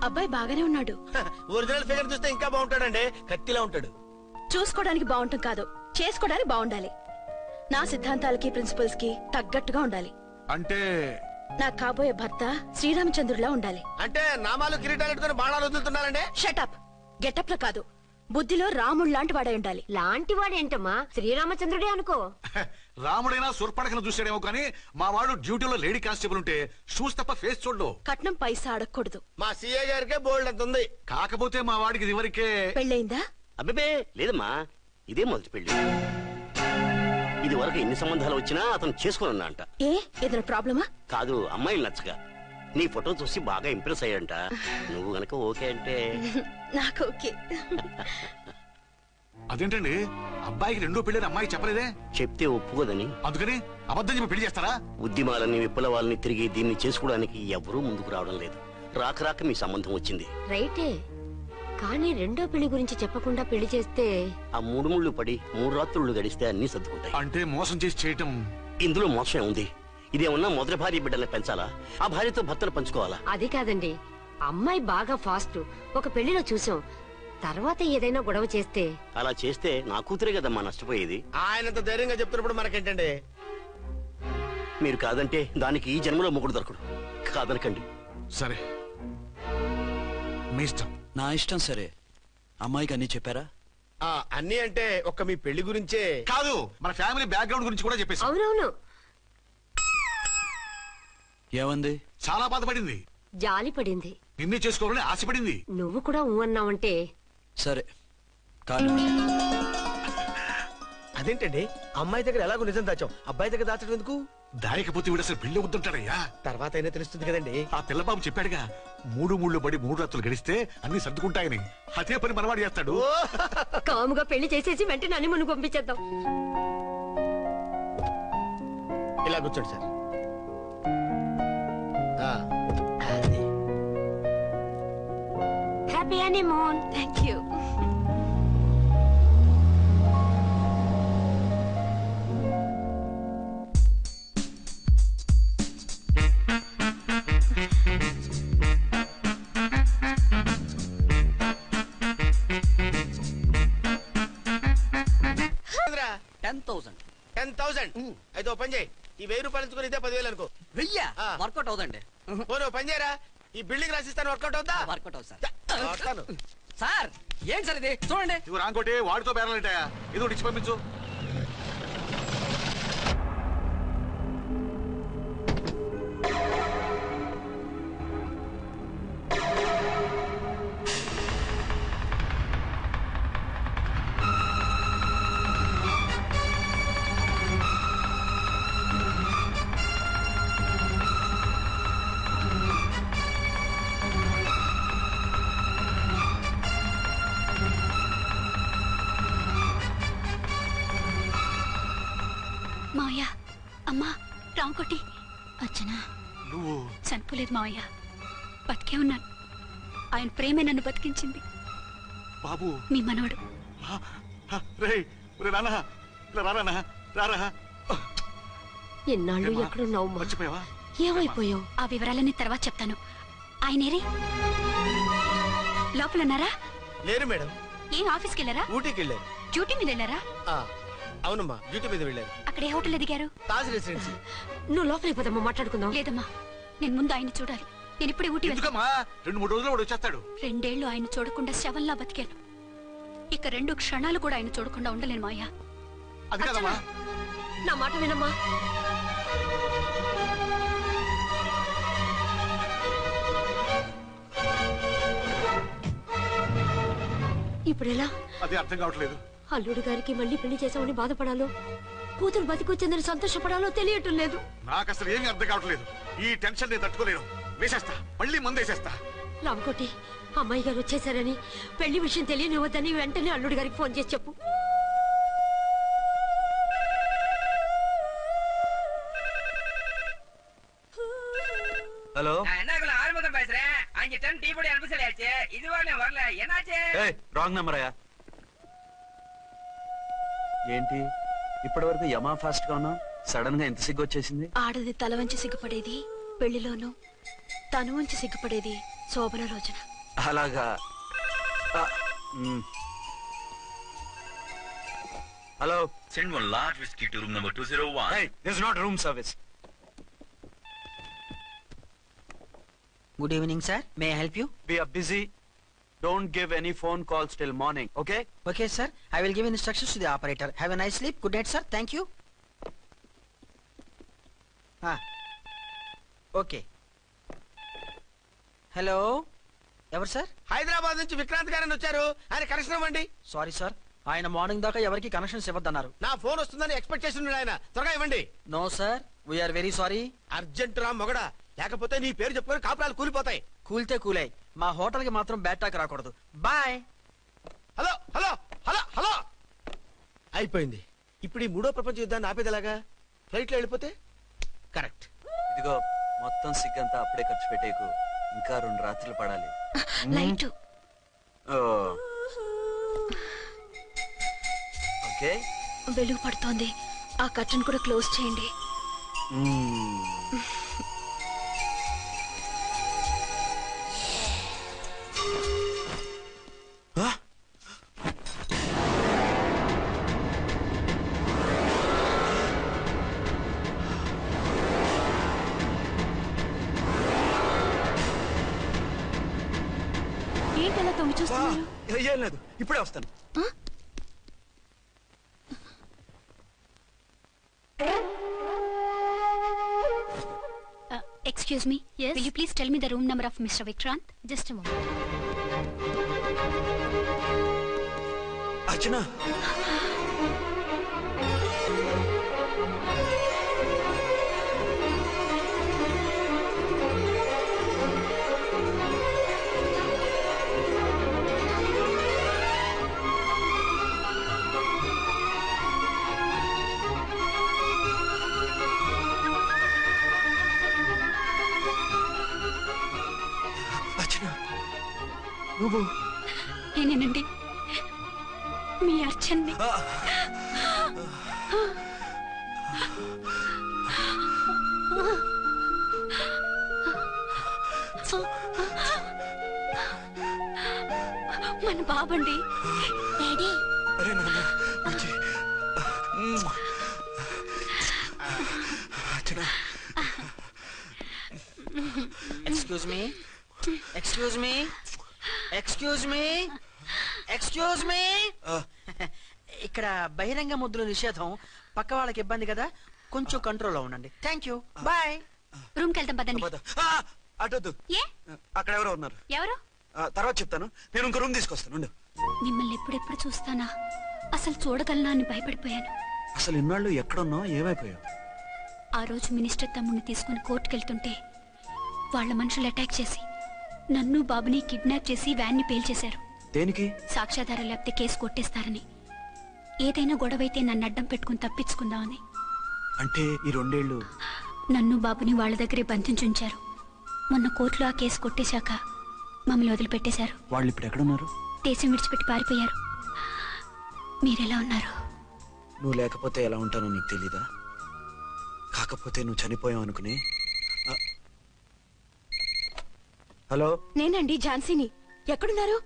అబ్బాయి బాగానే ఉన్నాడు. ఒరిజినల్ ఫిగర్ చూస్తే ఇంకా బాగుంటాడండి. కత్తిలా ఉంటాడు. చూసుకోవడానికి బాగుంటాం కాదు, చేసుకోవడానికి బాగుండాలి. నా సిద్ధాంతాలకి ప్రిన్సిపల్స్ కి తగ్గట్టుగా ఉండాలి. అంటే నా కాబోయే భర్త శ్రీరామచంద్రులా ఉండాలి. అంటే నామాలు కిరీటాలు ఎట్టుకుని బాణాలు వదులుతున్నారండి. షటప్. గెటప్ లో కాదు, బుద్ధిలో రాముడు లాంటి వాడే ఉండాలి. లాంటి వాడేంటమ్మా, శ్రీరామచంద్రుడే అనుకో. రాముడైనా సుర్పడకను చూసాడేమో కానీ మా వాడు డ్యూటీలో లేడీ కానిస్టేబుల్ ఉంటే షూస్ తప్ప ఫేస్ చూడడు. కట్నం పైసా అడగకూడదు. మా సీఏ గారికే బోల్డ్ అంత ఉంది. కాకపోతే మా వాడికి ఇదివరకే పెళ్ళయిందా? అబ్బే లేదమ్మా, ఇదే మొదటి పెళ్లి. ఇది వరకు ఎన్ని సంబంధాలు వచ్చినా అతను చేసుకున్నా అంట. ఏ ఏదైనా ప్రాబ్లమా? కాదు, అమ్మాయిలు నచ్చగా నీ ఫోటో చూసి బాగా ఇంప్రెస్ అయ్యాడంట. నువ్వు గనక ఓకే అంటే నాకు ఓకే. అదేంటండి, అబ్బాయికి రెండో పెళ్లి అమ్మాయి చెప్పలేదే? చెప్తే ఒప్పుకోదని. అందుకని అబద్ధం చెప్పి పెళ్లి చేస్తారా? ఉద్యమాలని విప్లవాలని తిరిగి దీన్ని చేసుకోవడానికి ఎవరూ ముందుకు రావడం లేదు. రాక రాక మీ సంబంధం వచ్చింది. రైటే, కానీ రెండో పెళ్లి గురించి చెప్పకుండా పెళ్లి చేస్తే ఆ 3 ముళ్ళు పడి 3 రాత్రులు గడిస్తే అన్ని సర్దుకుంటాయి. అంటే మోసం చేసి చేయటం. ఇందులో మోసం ఉంది. ఇదేమన్నా మొదటి భార్య బిడ్డల్ని పెంచాలా, ఆ భార్యతో భర్తలు పంచుకోవాలా? అది కాదండి, అమ్మాయి బాగా ఫాస్ట్. ఒక పెళ్లిలో చూసాం, తర్వాత ఏదైనా గొడవ చేస్తే. అలా చేస్తే నా కూతురే కదమ్మా నష్టపోయేది. ఆయనంత ధైర్యంగా చెప్తున్నప్పుడు మనకేంటండి? మీరు కాదంటే దానికి ఈ జన్మలో మొగుడు దొరకడు. కాదనకండి. సరే, మీ ఇష్టం. నా ఇష్టం. సరే, అమ్మాయికి అన్ని చెప్పారా? అన్ని అంటే ఒక్క మీ పెళ్లి గురించే కాదు, మన ఫ్యామిలీ బ్యాక్గ్రౌండ్ గురించి కూడా చెప్పేసి. అవునవును. ఏమంది? చాలా బాధపడింది, జాలి పడింది, నిన్నే చేసుకోవాలని ఆశపడింది. నువ్వు కూడా అన్నావంటే. సరే కానీ అదేంటండి, అమ్మాయి దగ్గర ఎలాగో నిజం దాచాం, అబ్బాయి దగ్గర దాచడం ఎందుకు? దాయకపోతే వీడు అసలు పెళ్లి వద్దంటాడయ్యా. తర్వాత అయినా తెలుస్తుంది కదండి. ఆ పిల్లబాబు చెప్పాడుగా, 3 ముళ్ళు పడి 3 రాత్రులు గడిస్తే అన్ని సర్దుకుంటాయని. అదే పని మనవాడు చేస్తాడు. కాముగా పెళ్లి చేసేసి వెంటనే హనీమూన్ పంపించేద్దాం. ఇలా కూర్చోండి sir. Happy honeymoon. Thank you. అయితే పని చేయి, ఈ 1000 రూపాయలు ఇచ్చుకుని ఇదే 10,000 అనుకో. 1000 వర్కౌట్ అవుదండి. పని చేయరా, ఈ బిల్డింగ్ రాసిస్తాను. వర్కౌట్ అవుతా? వర్కౌట్ అవుతుంది సార్. సార్ ఏంటి సార్ ఇది? చూడండి. ఇవి రాంకోటి వాడితో బేరాలంటాయా? ఇది ఒకటి ఇచ్చి పంపించు. మావయ్య, అమ్మా, రాంకోటి. అచ్చనా, నువ్వు చనిపోలేదు మావయ్య, బతికే ఉన్నాను. ఆయన ప్రేమే నన్ను బతికించింది. బాబు, మీ మనవడు. ఎన్నాళ్ళు ఎక్కడున్నావు? మర్చిపోయావా? ఏమైపోయావు? ఆ వివరాలన్నీ తర్వాత చెప్తాను. ఆయనేరి లోపల ఉన్నారా? లేరు మేడం. ఏం ఆఫీస్కి వెళ్ళారా? ఊటీకి వెళ్ళారు. డ్యూటీ మీద వెళ్ళారా? అవునమ్మా, డ్యూటీ మీద వెళ్ళారు. అక్కడ ఏ హోటల్ ఎదిగారు? తాజ్ రెసిడెన్సీ. నువ్వు లోపలికి పోతామా, మాట్లాడుకుందాం. లేదమ్మా, నేను ముందు ఆయన చూడాలి. నేను ఇప్పుడే ఊటీ వెళ్తాను. 2-3 రోజుల్లో వాడు వచ్చేస్తాడు. 2 ఏళ్లు ఆయన చూడకుండా శవంలా బతికాను. ఇక 2 క్షణాలు కూడా ఆయన చూడకుండా ఉండలేను మాయా. అది కదమ్మా, నా మాట వినమ్మా. ఇప్పుడు ఎలా? అది అర్థం కావట్లేదు. అల్లుడు గారికి మళ్ళీ పెళ్లి చేసామని బాధపడాలో, కూతురు బతికొచ్చిందని సంతోషపడాలో తెలియటం లేదు. నాకు అసలు ఏమీ అర్థం కావట్లేదు. ఈ టెన్షన్ నేను తట్టుకోలేను. వేసేస్తా, మళ్ళీ మందేసేస్తా. రామకోటి, అమ్మాయి గారు వచ్చేసారని, పెళ్లి విషయం తెలియనివ్వద్దని వెంటనే అల్లుడు గారికి ఫోన్ చేసి చెప్పు. ஹலோ, என்ன ஆரம்பம் பேசுறேன். 5 டன் டீ பொடி அனுப்பி சொல்லியாச்சு. இதுவரை வரல. என்னாச்சு? రాంగ్ నెంబర్ అయ్యా. ఏంటి ఇప్పటి వరకు యమా ఫాస్ట్ గా ఉన్నావు, సడన్ గా ఎంత సిగ్గు వచ్చేసింది? ఆడది తల వంచి సిగ్గుపడేది పెళ్లిలోనూ, తను ఉంచి సిగ్గుపడేది శోభన రోజున. అలాగా. Hello. Send one large whiskey to room number 201. Hey, this is not room service. Good evening, sir. May I help you? We are busy. Don't give any phone calls till morning, okay? Okay, sir. I will give instructions to the operator. Have a nice sleep. Good night, sir. Thank you. Okay. Hello. ఎవరు sir? Hyderabad నుంచి విక్రాంత్ గారని వచ్చారు. ఆయన connection ఇవ్వండి. Sorry sir, ఆయన morning దాకా ఎవరికి connections ఇవ్వద్దన్నారు. నా ఫోన్ వస్తుందని ఎక్స్పెక్ట్ చేస్తున్నాడు ఆయన. త్వరగా ఇవ్వండి. No sir, we're very sorry. Urgent రా మొగడా, లేకపోతే నీ పేరు చెప్పుకొని కాపురాలు కూలిపోతాయి. కూల్తే కూలాయి, మా హోటల్ కి మాత్రం బ్యాడ్ టాక్ రాకూడదు. Bye. Hello hello hello hello. అయిపోయింది. ఇప్పుడు ఈ మూడో ప్రపంచ యుద్ధాన్ని ఆపేదిలాగా? ఫ్లైట్ లో వెళ్ళిపోతే కరెక్ట్. ఇదిగో మొత్తం సిగ్గంతా అప్పుడే ఖర్చు పెట్టేకు. ఇంకా 2 రాత్రులు పడాలి. Light okay. వెలుగు పడుతోంది. ఆ కర్టన్ కూడా క్లోజ్ చేయండి. ఏంటలా తొంగి చూస్తున్నారు? ఏం లేదు, ఇప్పుడే వస్తాను. Excuse me. Yes. Will you please tell me the room number of Mr. Vikrant? Just a moment. Archana. నువ్వు? నేనేనండి, మీ అర్చన్ని. మన బాబండి. డాడీ. అరే నాన్న, excuse me, excuse me, excuse me, excuse me. ఇక్కడ బహిరంగ ముద్దుల నిషేధం. పక్క వాళ్ళకి ఇబ్బంది కదా, కొంచెం కంట్రోల్లో ఉండండి. Thank you. బాయ్. రూమ్ కి వెళ్తాం పదండి. అటొద్దు, అక్కడ ఎవరో ఉన్నారు. ఎవరు? తర్వాత చెప్తాను. నేను ఇంకో రూమ్ తీసుకొస్తాను. మిమ్మల్ని ఎప్పుడెప్పుడు చూస్తానా, అసలు చూడగలనా అని భయపడిపోయాను. అసలు ఇన్నాళ్ళు ఎక్కడున్నావు, ఏమైపోయావు? ఆ రోజు మినిస్టర్ తమ్ముడిని తీసుకుని కోర్టుకెళ్తుంటే వాళ్ళ మనుషులు అటాక్ చేసి నన్ను బాబుని కిడ్నాప్ చేసి వ్యాన్ని పేల్చేశారు. దేనికి? సాక్ష్యాధారం లేకపోతే కేసు కొట్టేస్తారని. ఏదైనా గొడవైతే నన్ను అడ్డం పెట్టుకుని తప్పించుకుందామని. అంటే ఈ 2 ఏళ్ళు నన్ను బాబుని వాళ్ళ దగ్గరే బంధించుంచారు. మొన్న కోర్టులో ఆ కేసు కొట్టేశాక మమ్మల్ని వదిలిపెట్టేశారు. వాళ్ళు ఇప్పుడు ఎక్కడున్నారు? దేశం విడిచిపెట్టి పారిపోయారు. మీరెలా ఉన్నారు? నువ్వు లేకపోతే ఎలా ఉంటానో నీకు తెలీదా? కాకపోతే నువ్వు చనిపోయావు అనుకుని. హలో, నేనండి ఝాన్సీని. ఎక్కడున్నారు?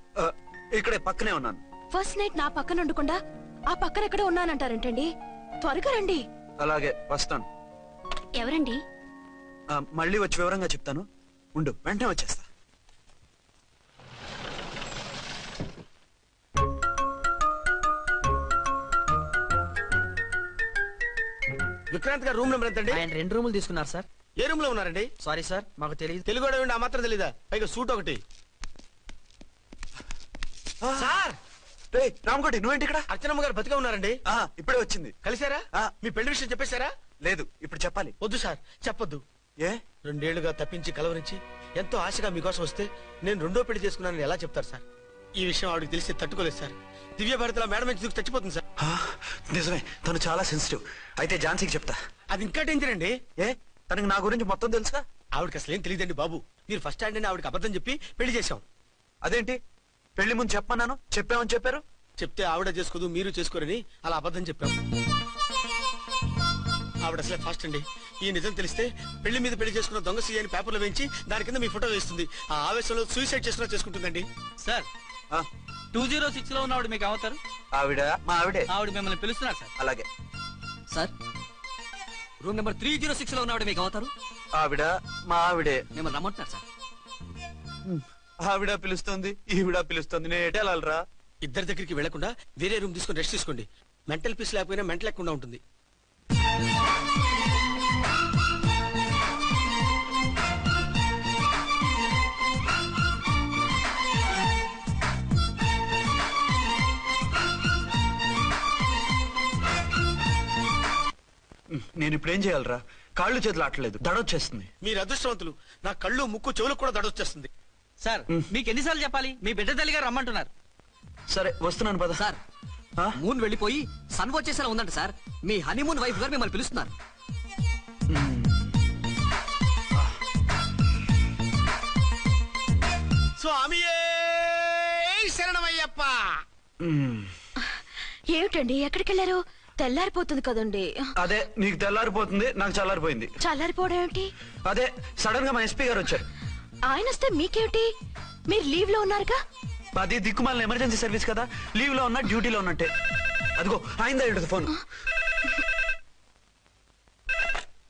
ఇక్కడే పక్కనే ఉన్నాను. ఫస్ట్ నైట్ నా పక్కన ఉండకుండా ఆ పక్కన ఎక్కడో ఉన్నానంటారేంటండి? త్వరగా రండి. అలాగే వస్తాను. ఎవరండి? మళ్ళీ వచ్చి వివరంగా చెప్తాను. ఉండు, వెంటనే వచ్చేస్తా. విక్రాంత్ గారు రూమ్ నెంబర్ ఎంతండి? ఆయన 2 రూములు తీసుకున్నారు సార్. ఏ రూమ్ లో ఉన్నారండి? సారీ సార్, మాకు తెలియదు. తెలుగు ఆ మాత్రం తెలీదా? పైగా సూట్ ఒకటి. సార్, రామకోటి నువ్వేంటి ఇక్కడ? అర్చనమ్మ గారు బతిగా ఉన్నారండి. ఇప్పుడే వచ్చింది. కలిసారా? మీ పెళ్లి విషయం చెప్పేశారా? లేదు, ఇప్పుడు చెప్పాలి. వద్దు సార్, చెప్పొద్దు. ఏ? 2 ఏళ్లుగా తప్పించి కలవరించి ఎంతో ఆశగా మీకోసం వస్తే నేను 2వ పెళ్లి చేసుకున్నానని ఎలా చెప్తారు సార్? ఈ విషయం ఆవిడకి తెలిసి తట్టుకోలేదు సార్. దివ్య భారతిలో మేడం నుంచి దూకి చచ్చిపోతుంది సార్. నిజమే, తను చాలా సెన్సిటివ్. అయితే ఝాన్సీకి చెప్తా. అది ఇంకా డేంజర్ అండి. ఏ? తనకి నా గురించి మొత్తం తెలుసా? ఆవిడకి అసలు ఏం తెలియదండి బాబు. మీరు ఫస్ట్ హ్యాండ్ అని ఆవిడకి అబద్ధం చెప్పి పెళ్లి చేశాం. అదేంటి? పెళ్లి ముందు చెప్పమన్నాను, చెప్పామని చెప్పారు. చెప్తే ఆవిడ చేసుకోదు, మీరు చేసుకోరని అలా అబద్ధం చెప్పాం. ఆవిడ అసలే ఫాస్ట్ అండి. ఈ నిజం తెలిస్తే పెళ్లి మీద పెళ్లి చేసుకున్న దొంగ సీ అని పేపర్లో వేయించి దాని కింద మీ ఫోటో వేస్తుంది. ఆ ఆవేశంలో సూసైడ్ చేసుకుంటుందండి. సార్ 206 లో ఉన్నవాడు మీకు అవుతారు. ఆవిడ మా ఆవిడే. ఆవిడ మిమ్మల్ని పిలుస్తున్నారు సార్. అలాగే సార్ రూమ్ నెంబర్ 306 లో ఉన్నవాడు మీకు అవుతారు. ఆవిడ మా ఆవిడే. మిమ్మల్ని రమ్మంటున్నారు సార్. ఆవిడ పిలుస్తుంది, ఈవిడ పిలుస్తుంది. నేను ఎటు వెళ్ళాలరా? ఇద్దరి దగ్గరికి వెళ్లకుండా వేరే రూమ్ తీసుకొని రెస్ట్ తీసుకోండి. మెంటల్ పీస్ లేకపోయినా మెంటల్ లేకుండా ఉంటుంది. నేను ఇప్పుడు ఏం చేయాలరా? కాళ్ళు చేతులు ఆటలేదు, దడొచ్చేస్తుంది. మీరు అదృష్టవంతులు. నా కళ్ళు ముక్కు చెవులకు కూడా దడొచ్చేస్తుంది. సార్ మీకు ఎన్నిసార్లు చెప్పాలి? మీ బిడ్డ తల్లి గారు రమ్మంటున్నారు. సరే వస్తున్నాను పద. సార్ మూన్ వెళ్ళిపోయి సన్ వచ్చేసేలా ఉందంట సార్. మీ హనీమూన్ వైఫ్ గారు మిమ్మల్ని పిలుస్తున్నారు. స్వామియే శరణమయ్యప్ప. ఏమిటండి ఎక్కడికి వెళ్ళారు? తెల్లారిపోతుంది కదండి. అదే నీకు తెల్లారిపోతుంది, నాకు చల్లారిపోయింది. చల్లారిపోవడం ఏమిటి? అదే సడన్ గా మా ఎస్పీ గారు వచ్చారు. ఆయన వస్తే మీకేమిటి? మీరు లీవ్ లో ఉన్నారుగా. అది దిక్కుమాలిన ఎమర్జెన్సీ సర్వీస్ కదా, లీవ్ లో ఉన్నా డ్యూటీలో ఉన్నట్టే. అదిగో ఆయన ఫోన్.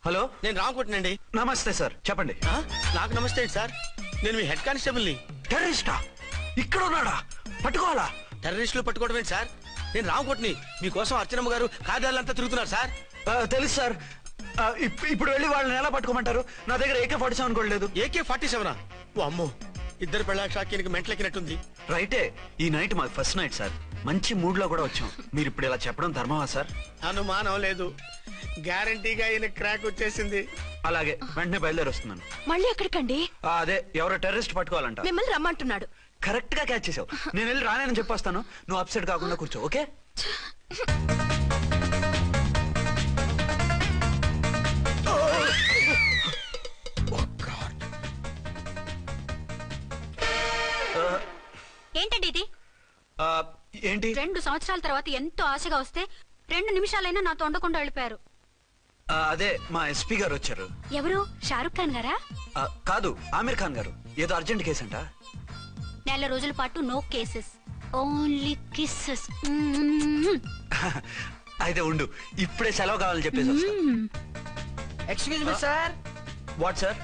హలో, నేను రామకోటనండి. నమస్తే సార్, చెప్పండి. నాకు నమస్తే సార్. నేను మీ హెడ్ కానిస్టేబుల్ ని. టెర్రరిస్టా? ఇక్కడ ఉన్నాడా? పట్టుకోవాలా? టెర్రరిస్టులు పట్టుకోవడం ఏంటి సార్? నేను రామకోటని. మీకోసం అర్చనమ్మ గారు కార్యాలంతా తిరుగుతున్నారు సార్. తెలుసు సార్. ఇప్పుడు వెళ్ళి వాళ్ళని ఎలా పట్టుకోమంటారు? నా దగ్గర AK-47 కూడా లేదు. AK-47? ఓ అమ్మో, ఇద్దరు పెళ్ళ షాకీనికి మెంట్లెక్కినట్టుంది. రైటే, ఈ నైట్ మాకు ఫస్ట్ నైట్ సార్. మంచి మూడ్ లో కూడా వచ్చాం. మీరు ఇప్పుడు ఇలా చెప్పడం ధర్మమా సార్? అనుమానం లేదు, గ్యారంటీగా ఈయన క్రాక్ వచ్చేసింది. అలాగే, వెంటనే బయలుదేరి వస్తున్నాను. మళ్ళీ ఎక్కడికండి? అదే ఎవరో టెర్రరిస్ట్ పట్టుకోవాలంట. మిమ్మల్ని రమ్మంటున్నాడు. కరెక్ట్ గా క్యాచ్ చేసావు. నేను వెళ్ళి రానని చెప్పొస్తాను, నువ్వు అప్సెట్ కాకుండా కూర్చో. ఓకే? ఏంటండి ఇది? ఏంటి? 2 సంవత్సరాల తర్వాత ఎంతో ఆశగా వస్తే 2 నిమిషాలైనా నాతో ఉండకుండా వెళ్ళిపోయారు. అదే మా ఎస్పీ గారు వచ్చారు. ఎవరు? షారుఖ్ ఖాన్ గారా? కాదు, ఆమీర్ ఖాన్ గారు. ఏదో అర్జెంట్ కేసు అంట. 4 రోజుల పాటు నో కేసెస్, ఓన్లీ కిస్సెస్. అయితే ఉండు, ఇప్పుడే సెలవు కావాలని చెప్పేసి వస్తా. Excuse me sir. What sir?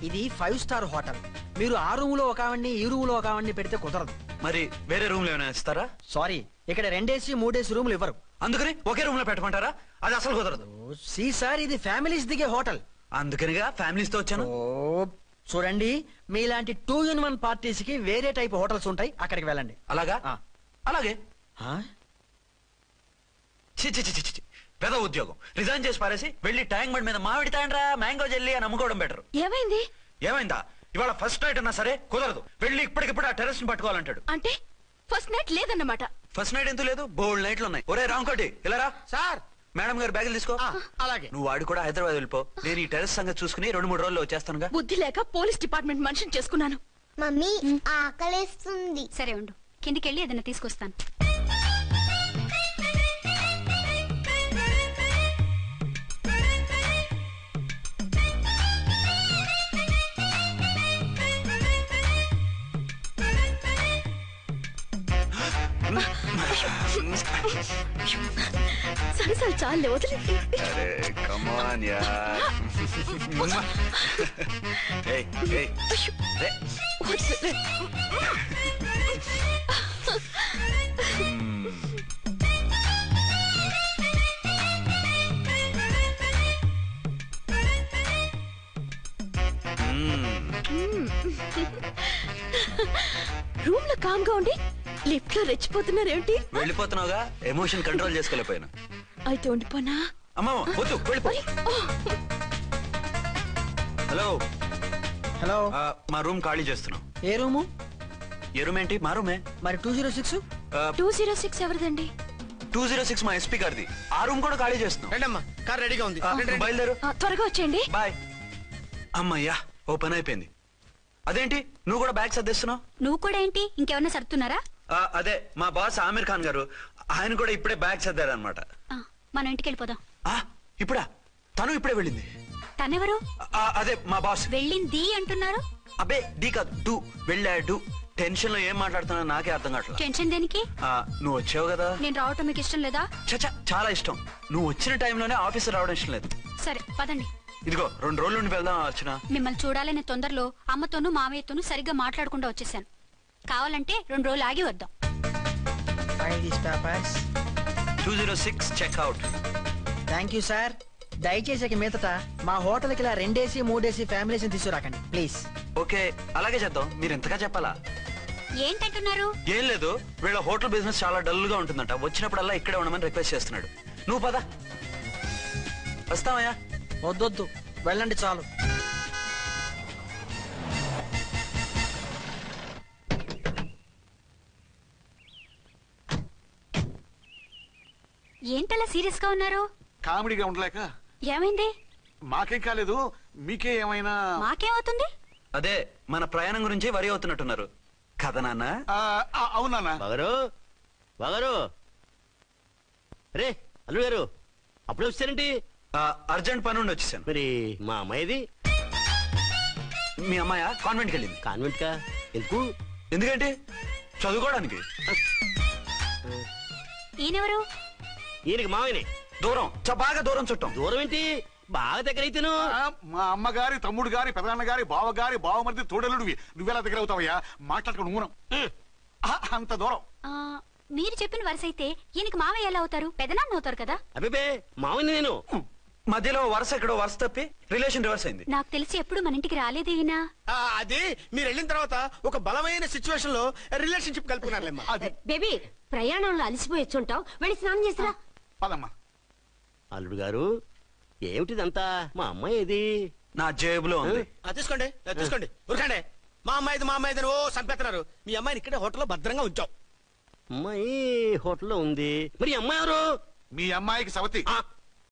ఇది 5 స్టార్ హోటల్. మీరు ఆ రూమ్ లో ఒక ఆవిడ్ని, ఈ రూమ్ లో ఒక ఆవిడ్ని పెడితే కుదరదు. మరి వేరే రూమ్ లో ఏమైనా ఇస్తారా? సారీ, ఇక్కడ 2 AC 3 AC రూములు ఇవ్వరు. అందుకని ఒకే రూమ్ లో పెట్టమంటారా? అది అసలు కుదరదు. సి సార్, ఇది ఫ్యామిలీస్ దిగే హోటల్. అందుకనిగా ఫ్యామిలీస్ తో వచ్చాను. చూడండి, మీలాంటి 2-in-1 పార్టీస్ కి వేరే టైప్ హోటల్స్ ఉంటాయి, అక్కడికి వెళ్ళండి. అలాగా? అలాగే. పెద్ద ఉద్యోగం రిజైన్ చేసి పారేసి వెళ్ళి ట్యాంక్ బండ్ మీద మామిడి తాండ్రా మ్యాంగో జెల్లీ అని అమ్ముకోవడం బెటర్. ఏమైంది? ఏమైందా? ఇవాళ ఫస్ట్ నైట్ అన్నా సరే కుదరదు. వెళ్ళి ఇప్పటికిప్పుడు ఆ టెర్రస్ ని పట్టుకోవాలంటాడు. అంటే ఫస్ట్ నైట్ లేదన్నమాట. ఫస్ట్ నైట్ ఎందుకు లేదు? బోల్డ్ నైట్లు ఉన్నాయి. ఒరే రాంకోటి, ఇలా రా. సార్. మేడం గారు బ్యాగులు తీసుకో. అలాగే. నువ్వు వాడు కూడా హైదరాబాద్ వెళ్ళిపో. నేను ఈ టెర్రస్ సంగతి చూసుకుని 2-3 రోజుల్లో వచ్చేస్తానుగా. బుద్ధి లేక పోలీస్ డిపార్ట్మెంట్ మనిషిని చేసుకున్నాను. మమ్మీ ఆకలేస్తుంది. సరే ఉండు, కిందికెళ్ళి ఏదైనా తీసుకొస్తాను. సరే సరే చాలే, వదిలే. కమాన్ యార్. ఏయ్ ఏయ్ రే. రూమ్ లో కామ్ గా ఉండి లిఫ్ట్ లో రెచ్చిపోతున్నారేంటి? వెళ్ళిపోతున్నావుగా, ఎమోషన్ కంట్రోల్ చేసుకోలేకపోయినా. అయితే ఉండిపోనా? అమ్మా వద్దు, వెళ్ళిపో. హలో హలో, మా రూమ్ ఖాళీ చేస్తున్నాం. ఏ రూము? ఏ రూమ్ ఏంటి? మా రూమే. మరి 206? 206 ఎవరిదండి? 206 మా ఎస్పీ గారిది. ఆ రూమ్ కూడా ఖాళీ చేస్తున్నాం. రండమ్మా, కార్ రెడీగా ఉంది. బయలుదేరు. త్వరగా వచ్చేయండి. బాయ్. అమ్మయ్యా, ఓ పని అయిపోయింది. అదేంటి నువ్వు కూడా బ్యాగ్ సర్దేస్తున్నావు? నువ్వు కూడా ఏంటి, ఇంకెవరన్నా సర్దుతున్నారా? అదే మా బాస్ ఆమీర్ ఖాన్ గారు, ఆయన కూడా ఇప్పుడే బ్యాగ్ సర్దారనమాట. మనం ఇంటికి వెళ్ళిపోదాం. ఇప్పుడా? తను ఇప్పుడే వెళ్ళింది. తనెవరు? అదే మా బాస్. వెళ్ళింది అంటున్నారు? అబ్బే డీ కాదు, డూ. వెళ్ళాడు. టెన్షన్ లో ఏం మాట్లాడుతున్నా నాకే అర్థం కావట్లేదు. టెన్షన్ దేనికి? నువ్వు వచ్చావు కదా. నేను రావటం మీకు ఇష్టం లేదా? చచ్చా, చాలా ఇష్టం. నువ్వు వచ్చిన టైంలోనే ఆఫీసర్ రావడం ఇష్టం లేదు. సరే పదండి. ఇదిగో 2 రోజుల నుండి వెళ్దాం అర్చన. మిమ్మల్ని చూడాలనే తొందరలో అమ్మతోనూ మామయ్యతోనూ సరిగ్గా మాట్లాడకుండా వచ్చేసాను. కావాలంటే 2 రోజులు ఆగి వద్దాం. 206 చెక్అవుట్. Thank you sir. దయచేసి ఇక మీదట మా హోటల్కి ఇలా 2 AC 3 AC ఫ్యామిలీస్ తీసుకురాకండి ప్లీజ్. ఓకే, అలాగే చేద్దాం. మీరు ఎంతగా చెప్పాలా? ఏంటంటున్నారు? ఏం లేదు, వీళ్ళ హోటల్ బిజినెస్ చాలా డల్ గా ఉంటుందంట. వచ్చినప్పుడల్లా ఇక్కడే ఉండమని రిక్వెస్ట్ చేస్తున్నాడు. నువ్వు పద. వస్తావయ్యా? వద్దొద్దు, వెళ్ళండి చాలు. ఏంటలా సీరియస్ గా ఉన్నారు? కామెడీగా ఉండలేక. ఏమైంది? మాకేం కాలేదు, మీకే ఏమైనా? మాకేమవుతుంది? అదే మన ప్రయాణం గురించి వరి అవుతున్నట్టున్నారు కదా నాన్న? అవునా బాగారు? బాగారు రే అల్లుడు గారు, అప్పుడే వచ్చారేంటి? అర్జెంట్ పని ఉండి వచ్చేసాను. మరి మా అమ్మాయిది? మీ అమ్మాయ కాన్వెంట్కి వెళ్ళింది. కాన్వెంట్ కా? ఎందుకు? ఎందుకంటే చదువుకోవడానికి. ఈయనెవరు? ఈయనకి మామయ్యనే. దూరం, బాగా దూరం చుట్టాం. దూరం ఏంటి, బాగా దగ్గర అయితేను. మా అమ్మగారి, తమ్ముడు గారి, పెదనాన్న గారి, బావగారి, బావమరిది, తోడలుడివి. నువ్వెలా దగ్గర అవుతావయ్యా? మాట్లాడుకుని ఊనం అంత దూరం. మీరు చెప్పిన వరుస అయితే ఈయనకి మామయ్య ఎలా అవుతారు? పెదనాన్న అవుతారు కదా. అబ్బే మామయ్య నేను. మధ్యలో వరుస ఎక్కడో వరుస తప్పి రిలేషన్ రివర్స్ అయింది. నాకు తెలిసి ఎప్పుడు మన ఇంటికి రాలేదు ఈయన. అది మీరు వెళ్ళిన తర్వాత ఒక బలమైన సిచ్యువేషన్ లో రిలేషన్షిప్ కలుపుకున్నారులేమ్మా. బేబీ, ప్రయాణంలో అలసిపోయి వచ్చుంటావు, వెళ్ళి స్నానం చేసిరా. పదమ్మా. అల్లుడు గారు, ఏమిటిదంతా? మా అమ్మాయి ఏది? నా జేబులో ఉంది. తీసుకోండి తీసుకోండి, ఉరకండి. మా అమ్మాయిది ఓ సంపేస్తున్నారు. మీ అమ్మాయిని ఇక్కడే హోటల్లో భద్రంగా ఉంచాం. అమ్మాయి హోటల్లో ఉంది. మరి అమ్మాయి ఎవరు? మీ అమ్మాయికి సవతి.